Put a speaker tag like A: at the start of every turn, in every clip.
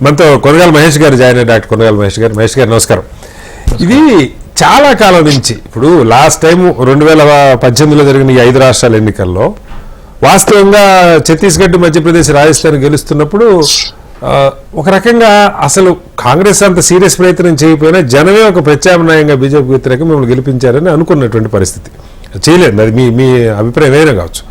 A: మనతో కొనగాల మహేష్ గారు జాయిన్ అయ్యారు. డాక్టర్ కొనగాల మహేష్ గారు నమస్కారం. ఇది చాలా కాలం నుంచి ఇప్పుడు లాస్ట్ టైం 2018లో జరిగిన ఈ 5 రాష్ట్రాల ఎన్నికల్లో వాస్తవంగా ఛత్తీస్గఢ్, మధ్యప్రదేశ్, రాజస్థాన్ గెలుస్తున్నప్పుడు ఒక రకంగా అసలు కాంగ్రెస్ అంత సీరియస్ ప్రయత్నం చేయకపోయినా జనమే ఒక ప్రత్యామ్నాయంగా బీజేపీ వ్యతిరేకంగా మిమ్మల్ని గెలిపించారని అనుకున్నటువంటి పరిస్థితి. చేయలేదు, అది మీ అభిప్రాయం ఏదైనా కావచ్చు.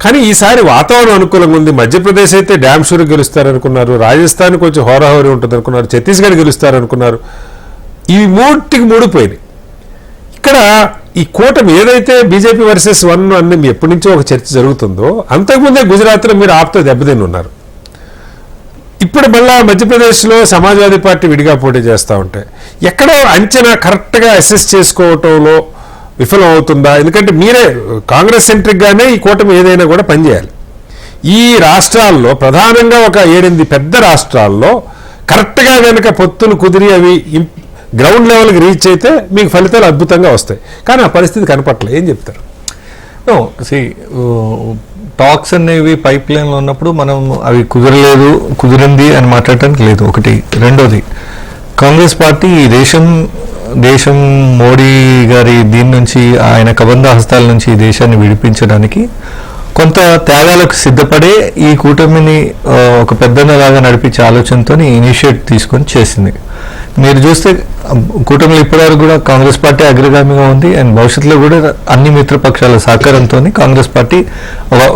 A: కానీ ఈసారి వాతావరణం అనుకూలంగా ఉంది. మధ్యప్రదేశ్ అయితే డ్యామ్ షూర్ గెలుస్తారనుకున్నారు, రాజస్థాన్ కొంచెం హోరాహోరీ ఉంటుంది అనుకున్నారు, ఛత్తీస్గఢ్ గెలుస్తారనుకున్నారు. ఇవి మూటికి మూడిపోయినాయి. ఇక్కడ ఈ కూటమి ఏదైతే బీజేపీ వర్సెస్ 1 అన్ని ఎప్పటి నుంచో ఒక చర్చ జరుగుతుందో అంతకుముందే గుజరాత్లో మీరు ఆప్తో దెబ్బతిని ఉన్నారు. ఇప్పుడు మళ్ళా మధ్యప్రదేశ్లో సమాజ్వాదీ పార్టీ విడిగా పోటీ చేస్తూ ఉంటాయి. ఎక్కడో అంచనా కరెక్ట్గా అసెస్ చేసుకోవటంలో విఫలం అవుతుందా? ఎందుకంటే మీరే కాంగ్రెస్ సెంట్రిక్గానే ఈ కూటమి ఏదైనా కూడా పనిచేయాలి. ఈ రాష్ట్రాల్లో ప్రధానంగా ఒక 7-8 పెద్ద రాష్ట్రాల్లో కరెక్ట్గా కనుక పొత్తులు కుదిరి అవి గ్రౌండ్ లెవెల్కి రీచ్ అయితే మీకు ఫలితాలు అద్భుతంగా వస్తాయి. కానీ ఆ పరిస్థితి కనపట్లేదు. ఏం చెప్తారు?
B: టాక్స్ అనేవి పైప్ లైన్లో ఉన్నప్పుడు మనం అవి కుదిరింది అని మాట్లాడటానికి లేదు. ఒకటి. రెండోది, కాంగ్రెస్ పార్టీ దేశం మోడీ గారి దీని నుంచి, ఆయన కబంధ హస్తాల నుంచి ఈ దేశాన్ని విడిపించడానికి కొంత త్యాగాలకు సిద్ధపడే ఈ కూటమిని ఒక పెద్దన్నలాగా నడిపించే ఆలోచనతో ఇనిషియేట్ తీసుకొని చేసింది. మీరు చూస్తే కూటమిలో ఇప్పటివరకు కూడా కాంగ్రెస్ పార్టీ అగ్రగామిగా ఉంది. అండ్ భవిష్యత్తులో కూడా అన్ని మిత్రపక్షాల సహకారంతో కాంగ్రెస్ పార్టీ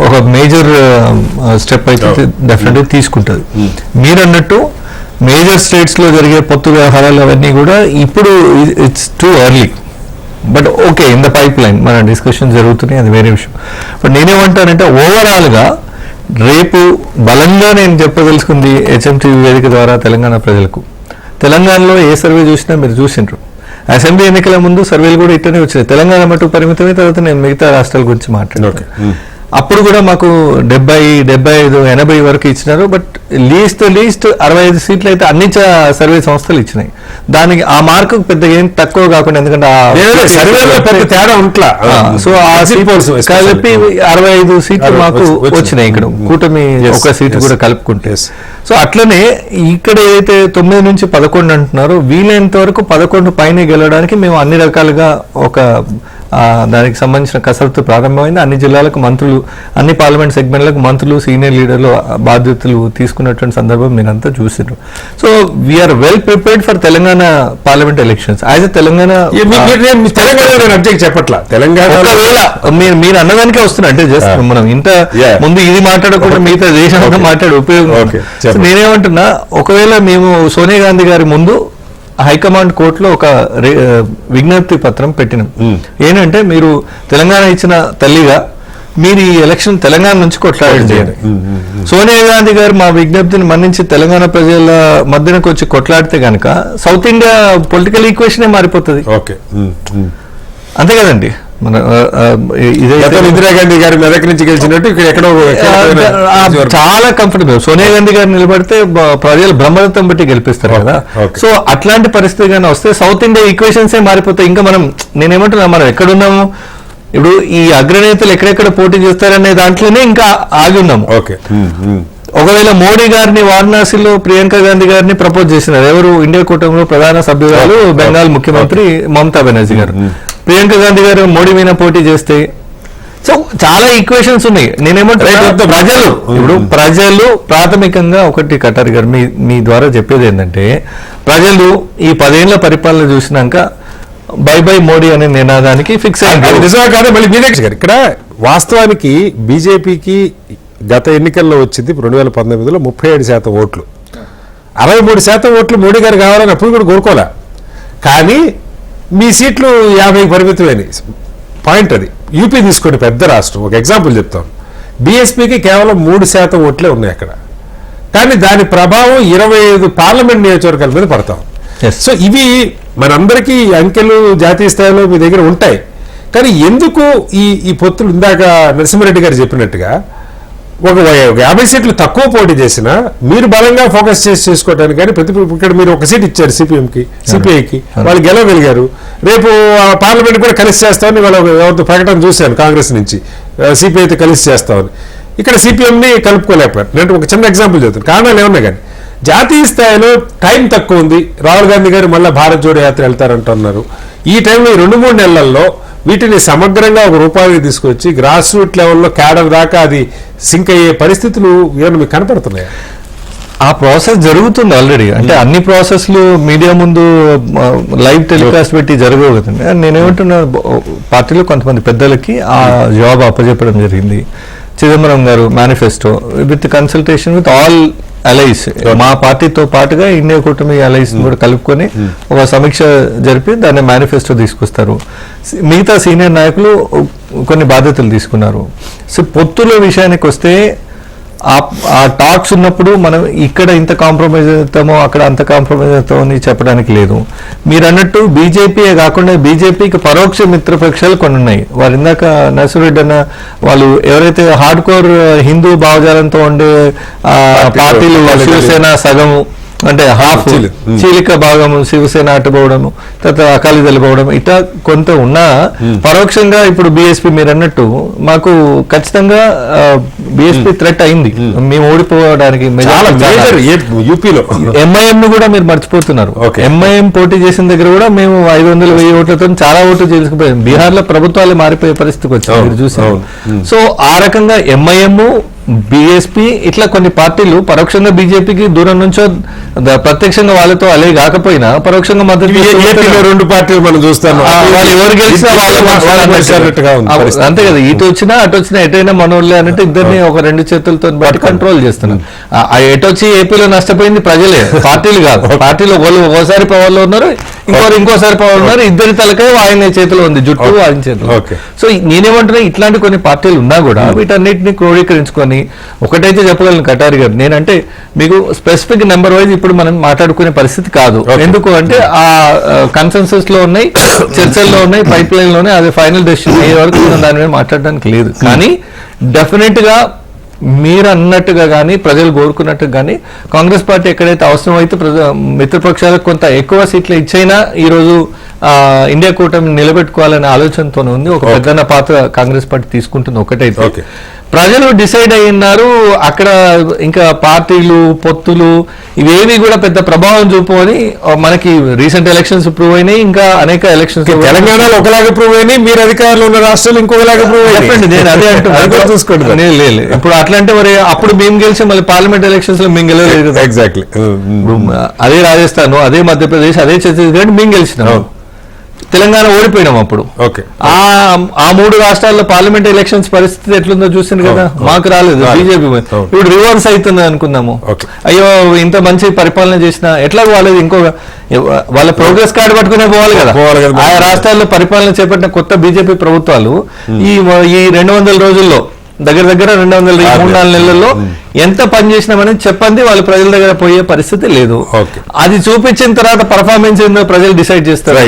B: ఒక మేజర్ స్టెప్ అయితే డెఫినెట్గా తీసుకుంటుంది. మీరు అన్నట్టు మేజర్ స్టేట్స్లో జరిగే పొత్తు వ్యవహారాలు అవన్నీ కూడా ఇప్పుడు it's too early. But okay, in the pipe line మన డిస్కషన్ జరుగుతున్నాయి, అది వేరే విషయం. బట్ నేనేమంటానంటే ఓవరాల్గా రేపు బలంగా నేను చెప్పదలుచుకుంది హెచ్ఎంటీవీ వేదిక ద్వారా తెలంగాణ ప్రజలకు, తెలంగాణలో ఏ సర్వే చూసినా మీరు చూసిండ్రు. అసెంబ్లీ ఎన్నికల ముందు సర్వేలు కూడా ఇట్టనే వచ్చినాయి. తెలంగాణ మటుకు పరిమితమే. తర్వాత నేను మిగతా రాష్ట్రాల గురించి మాట్లాడాను. అప్పుడు కూడా మాకు 70, 75, 80 వరకు ఇచ్చినారు. బట్ లీస్ట్ 65 సీట్లు అయితే అన్ని సర్వే సంస్థలు ఇచ్చినాయి. దానికి ఆ మార్కు పెద్దగా ఏం తక్కువ కాకుండా, ఎందుకంటే సో ఆ కలిపి 65 సీట్లు మాకు వచ్చినాయి. ఇక్కడ కూటమి ఒక సీటు కూడా కలుపుకుంటే. సో అట్లనే ఇక్కడ ఏదైతే 9 నుంచి 11 అంటున్నారో, వీలైనంత వరకు 11 పైన గెలవడానికి మేము అన్ని రకాలుగా ఒక దానికి సంబంధించిన కసరత్తు ప్రారంభమైంది. అన్ని జిల్లాలకు మంత్రులు, అన్ని పార్లమెంట్ సెగ్మెంట్లకు మంత్రులు, సీనియర్ లీడర్లు బాధ్యతలు తీసుకున్నటువంటి సందర్భం మీరంతా చూసారు. So we are well prepared for Telangana parliament elections. As Telangana
A: చెప్పట్లా, తెలంగాణ
B: మీరు అన్నదానికే వస్తున్నా. అంటే జస్ట్ మనం ఇంత ముందు ఇది మాట్లాడకుండా మిగతా దేశంతో మాట్లాడే ఉపయోగం. నేనేమంటున్నా, ఒకవేళ మేము సోనియా గాంధీ గారి ముందు హైకమాండ్ కోర్టులో ఒక విజ్ఞప్తి పత్రం పెట్టినాం. ఏంటంటే, మీరు తెలంగాణ ఇచ్చిన తల్లిగా మీరు ఈ ఎలక్షన్ తెలంగాణ నుంచి కొట్లాడండి. సోనియా గాంధీ గారు మా విజ్ఞప్తిని మన్నించి తెలంగాణ ప్రజల మధ్యనకు వచ్చి కొట్లాడితే కనుక సౌత్ ఇండియా పొలిటికల్ ఈక్వేషనే మారిపోతుంది. అంతే కదండి. మన
A: ఇందిరాగాంధీ గారి మెదక్ నుంచి గెలిచినట్టు ఇక్కడ ఎక్కడో
B: చాలా కంఫర్టబుల్. సోనియా గాంధీ గారు నిలబడితే ప్రజలు బ్రహ్మరథం బట్టి గెలిపిస్తారు కదా. సో అట్లాంటి పరిస్థితి కానీ వస్తే సౌత్ ఇండియా ఈక్వేషన్సే మారిపోతాయి. ఇంకా నేనేమంటున్నా, మనం ఎక్కడున్నాము ఇప్పుడు, ఈ అగ్రనేతలు ఎక్కడెక్కడ పోటీ చేస్తారనే దాంట్లోనే ఇంకా ఆగి ఉన్నాము. ఒకవేళ మోడీ గారిని వారణాసిలో ప్రియాంక గాంధీ గారిని ప్రపోజ్ చేసినారు. ఎవరు? ఇండియా కూటమిలో ప్రధాన సభ్యురాలు బెంగాల్ ముఖ్యమంత్రి మమతా బెనర్జీ గారు. ప్రియాంక గాంధీ గారు మోడీ మీద పోటీ చేస్తే, సో చాలా ఈక్వేషన్స్ ఉన్నాయి. నేనేమంటే ప్రజలు ప్రాథమికంగా ఒకటి, కటారి గారు మీ ద్వారా చెప్పేది ఏంటంటే, ప్రజలు ఈ 10 ఏళ్ల పరిపాలన చూసినాక బై బై మోడీ అనే నినాదానికి ఫిక్స్ అయ్యారు.
A: నిజంగా కాదు. మళ్ళీ మీనాక్షి గారు, ఇక్కడ వాస్తవానికి బీజేపీకి గత ఎన్నికల్లో వచ్చింది 2019లో 37% ఓట్లు. 63% ఓట్లు మోడీ గారు కావాలని అప్పుడు కూడా కోరుకోలే. కానీ మీ సీట్లు 50కి పరిమితమైన పాయింట్. అది యూపీ తీసుకోండి, పెద్ద రాష్ట్రం. ఒక ఎగ్జాంపుల్ చెప్తాను. బీఎస్పీకి కేవలం 3% ఓట్లే ఉన్నాయి అక్కడ. కానీ దాని ప్రభావం 25 పార్లమెంట్ నియోజకవర్గాల మీద పడతాం. సో ఇవి మనందరికీ అంకెలు జాతీయ స్థాయిలో మీ దగ్గర ఉంటాయి. కానీ ఎందుకు ఈ పొత్తులు, ఇందాక నరసింహారెడ్డి గారు చెప్పినట్టుగా ఒక 50 సీట్లు తక్కువ పోటీ చేసినా మీరు బలంగా ఫోకస్ చేసుకోవడానికి, కానీ ఇక్కడ మీరు ఒక సీట్ ఇచ్చారు సిపిఐకి, వాళ్ళు గెలవగలిగారు. రేపు పార్లమెంట్ కూడా కలిసి చేస్తామని వాళ్ళ ప్రకటన చూశాను కాంగ్రెస్ నుంచి, సిపిఐతో కలిసి చేస్తామని. ఇక్కడ సిపిఎంని కలుపుకోలేకపోయారు. నేను ఒక చిన్న ఎగ్జాంపుల్ చెప్తాను. కారణాలు ఏమన్నా కానీ జాతీయ స్థాయిలో టైం తక్కువ ఉంది. రాహుల్ గాంధీ గారు మళ్ళీ భారత్ జోడో యాత్ర వెళ్తారంటున్నారు. ఈ టైంలో ఈ 2-3 నెలల్లో వీటిని సమగ్రంగా ఒక రూపాయికి తీసుకొచ్చి గ్రాస్ రూట్ లెవెల్లో క్యాడర్ దాకా అది సింక్ అయ్యే పరిస్థితులు ఏమైనా మీకు కనపడుతున్నాయా?
B: ఆ ప్రాసెస్ జరుగుతుంది ఆల్రెడీ. అంటే అన్ని ప్రాసెస్లు మీడియా ముందు లైవ్ టెలికాస్ట్ పెట్టి జరగవు కదండి. నేనేమంటున్నా, పార్టీలో కొంతమంది పెద్దలకి ఆ జాబ్ అప్పచెప్పడం జరిగింది. Chidambaram garu manifesto with consultation with all allies, మా పార్టీతో పాటుగా ఇండియా కూటమి అలైస్ కూడా కలుపుకొని ఒక సమీక్ష జరిపి దాన్ని మేనిఫెస్టో తీసుకొస్తారు. మిగతా సీనియర్ నాయకులు కొన్ని బాధ్యతలు తీసుకున్నారు. సో పొత్తుల విషయానికి వస్తే ఆ టాక్స్ ఉన్నప్పుడు మనం ఇక్కడ ఇంత కాంప్రమైజ్ అవుతామో అక్కడ అంత కాంప్రమైజ్ అవుతామో అని చెప్పడానికి లేదు. మీరు అన్నట్టు బీజేపీ కాకుండా బీజేపీకి పరోక్ష మిత్రపక్షాలు కొన్ని ఉన్నాయి. వారు ఇందాక నర్సిరెడ్డి అన్న వాళ్ళు ఎవరైతే హార్డ్ కోర్ హిందూ భావజాలంతో ఉండే పార్టీలు, శివసేన సగము అంటే హాఫ్ చీలిక భాగము, శివసేన అటుపోవడము, తర్వాత అకాలీదళ పోవడం, ఇట్లా కొంత ఉన్నా పరోక్షంగా ఇప్పుడు బీఎస్పీ మీరు అన్నట్టు మాకు ఖచ్చితంగా బీఎస్పీ థ్రెట్ అయింది. మేము ఓడిపోవడానికి
A: యూపీలో
B: ఎంఐఎం ను కూడా మీరు మర్చిపోతున్నారు. ఎంఐఎం పోటీ చేసిన దగ్గర కూడా మేము 500,000 ఓట్లతో చాలా ఓట్లు చేసుకుపోయాం. బీహార్ లో ప్రభుత్వాలు మారిపోయే పరిస్థితికి వచ్చింది, మీరు చూసారు. సో ఆ రకంగా ఎంఐఎం, బీఎస్పీ ఇట్లా కొన్ని పార్టీలు పరోక్షంగా బీజేపీకి దూరం నుంచో ప్రత్యక్షంగా వాళ్ళతో అలే కాకపోయినా పరోక్షంగా మద్దతు
A: 2 పార్టీలు మనం చూస్తాం.
B: వాళ్ళు ఎవరు గెలిచినా అంతే కదా, ఇటు వచ్చినా అటు వచ్చినా ఎటైనా మనోళ్ళే అన్నట్టు ఇద్దరిని ఒక 2 చేతులతో బట్టి కంట్రోల్ చేస్తున్నారు. ఎటు వచ్చి ఏపీలో నష్టపోయింది ప్రజలే, పార్టీలు కాదు. పార్టీలు ఒకసారి పవర్లో ఉన్నారు, ఇంకోసారి పవర్ ఉన్నారు. ఇద్దరి తలకాయ ఆయన చేతిలో ఉంది, జుట్టు ఆయన చేతిలో. సో నేనేమంటున్నా, ఇట్లాంటి కొన్ని పార్టీలు ఉన్నా కూడా వీటన్నిటిని క్రోడీకరించుకొని ఒకటైతే చెప్పగలను కటారి గారు, నేనంటే మీకు స్పెసిఫిక్ నెంబర్ వైజ్ ఇప్పుడు మనం మాట్లాడుకునే పరిస్థితి కాదు. ఎందుకు అంటే ఆ కన్సెన్సస్ లో ఉన్నాయి, చర్చల్లో ఉన్నాయి, పైప్ లైన్ లోనే, అది ఫైనల్ డెసిషన్ అయ్యే వరకు మనం దాని మీద మాట్లాడడానికి లేదు. కానీ డెఫినెట్ గా మీరు అన్నట్టుగా కానీ ప్రజలు కోరుకున్నట్టుగా కానీ కాంగ్రెస్ పార్టీ ఎక్కడైతే అవసరం అయితే మిత్రపక్షాలకు కొంత ఎక్కువ సీట్లు ఇచ్చైనా ఈ రోజు ఇండియా కూటమి నిలబెట్టుకోవాలనే ఆలోచనతోనే ఉంది. ఒక పెద్దన్న పాత్ర కాంగ్రెస్ పార్టీ తీసుకుంటుంది. ఒకటైతే ప్రజలు డిసైడ్ అయ్యిన్నారు. అక్కడ ఇంకా పార్టీలు, పొత్తులు ఇవేవి కూడా పెద్ద ప్రభావం చూపని మనకి రీసెంట్ ఎలక్షన్స్ ప్రూవ్ అయినాయి. ఇంకా అనేక ఎలక్షన్స్
A: తెలంగాణలో ఒకలాగా ప్రూవ్ అయినాయి, మీరు అధికారంలో ఉన్న రాష్ట్రాలు ఇంకొకలాగా ప్రూవ్ అయినాయి. నేను అదే అంటున్నాను, చూసుకోండి.
B: లేదు ఇప్పుడు అట్లా అంటే మరి అప్పుడు మేము గెలిచి మళ్ళీ పార్లమెంట్ ఎలక్షన్స్ లో మేము గెలవలేదు.
A: ఎగ్జాక్ట్లీ
B: అదే రాజస్థాన్, అదే మధ్యప్రదేశ్, అదే ఛత్తీస్గఢ్ మేము గెలిచినాం. తెలంగాణ ఓడిపోయినాం అప్పుడు. ఆ 3 రాష్ట్రాల్లో పార్లమెంట్ ఎలక్షన్స్ పరిస్థితి ఎట్లుందో చూసింది కదా, మాకు రాలేదు, బీజేపీ. ఇప్పుడు రివర్స్ అవుతుంది అనుకుందాము. అయ్యో ఇంత మంచి పరిపాలన చేసిన ఎట్లా వాళ్ళది ఇంకో వాళ్ళ ప్రోగ్రెస్ కార్డు పట్టుకునే పోవాలి కదా. ఆయా రాష్ట్రాల్లో పరిపాలన చేపట్టిన కొత్త బీజేపీ ప్రభుత్వాలు ఈ 200 రోజుల్లో దగ్గర 200-3-4 నెలల్లో ఎంత పని చేసినామని చెప్పండి, వాళ్ళు ప్రజల దగ్గర పోయే పరిస్థితి లేదు. అది చూపించిన తర్వాత పర్ఫార్మెన్స్ ఏందో ప్రజలు డిసైడ్ చేస్తారు.